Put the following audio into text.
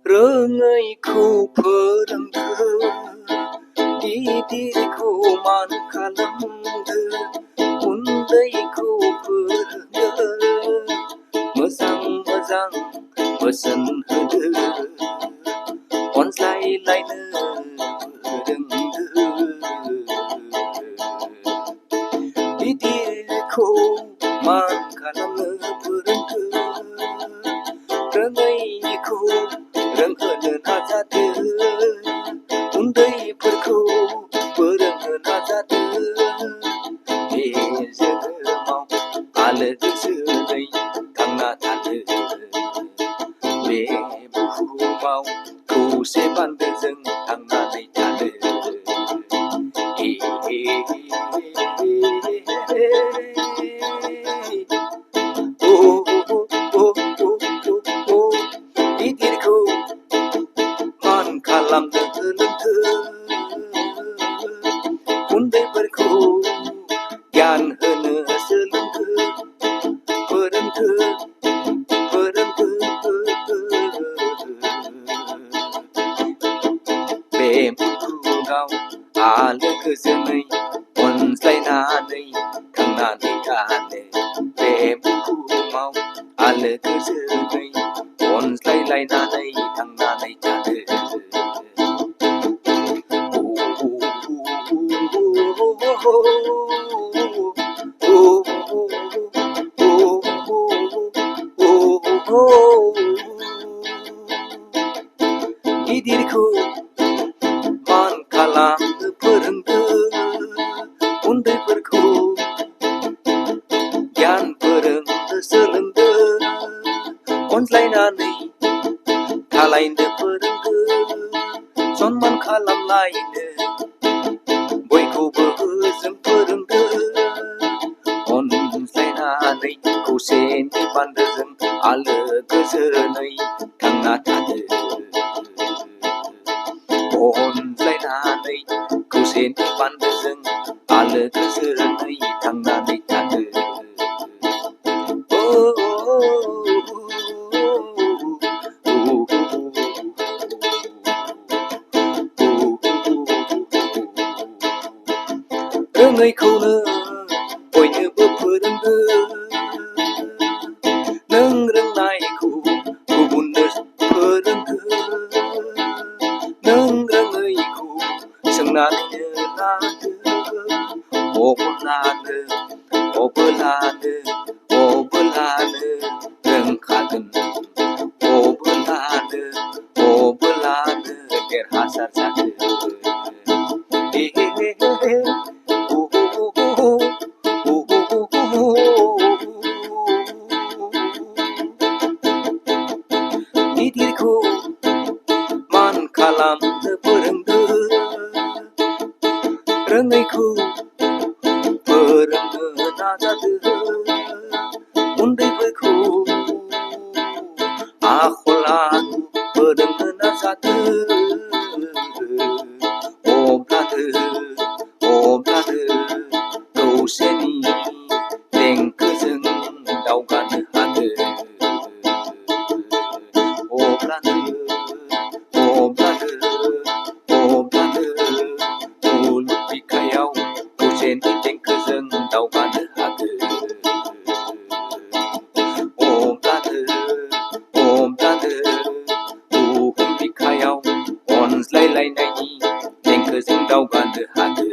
रोङैखौ फोरोंदो गिदिरखौ मान खालामदो उन्दैखौ फोरोंदो मोजां मोजां बोसोन होदो अनज्लायलायनो फोरोंदो गिदिरखौ मान खालामनो फोरोंदो रोङैखौ रोंहोनो नाजादो उन्दैफोरखौ फोरोंनो नाजादो बे जोनोमाव आलो गोजोनै थांना थादो बे बुहुमाव खौसे बान्दोजों थांनानै थादो गिदिरखौ मान खालामनो सोलोंदो उन्दैफोरखौ गियान होनो सोलोंदो फोरोंदो बे मुलुगाव आलो गोजोनै अनज्लायनानै थांनानै थानो बे बुहुमाव आलो गोजोनै अनज्लायलायनानै थांनानै थानो गिदिरखौ मान खालामनो फोरोंदो उन्दैफोरखौ गियान फोरोंनो सोलोंदो अनज्लायनानै थालायनो फोरोंदो सनमान खालामलायनो बयखौबो जों फोरोंदो अनज्लायनानै खौसेनि बान्दोजों आलो गोजोनै थांना थादो अनज्लायनानै खौसेनि बान्दोजों आलो गोजोनै थांनानै थादो रोङैखौनो बयनोबो फोरोंदो नों रोंनायखौ गुबुननो फोरोंदो नों रोङैखौ सोंनानैनो लादो अबोलानो रोंखागोन अबोलानो देरहासार जागोन गिदिरखौ मान खालामनो फोरोंदो रोङैखौ फोरोंनो नाजादो उन्दैफोरखौ आखल आखु फोरोंनो नाजादो अब्लानो खौसेनि देंखोजों दावगानो हागोन अब्लानो मुलुग बिखायाव खौसेनि देंखोजों दावगानो हागोन अब्लानो बुहुम बिखायाव अनज्लायलायनायनि देंखोजों दावगानो हागोन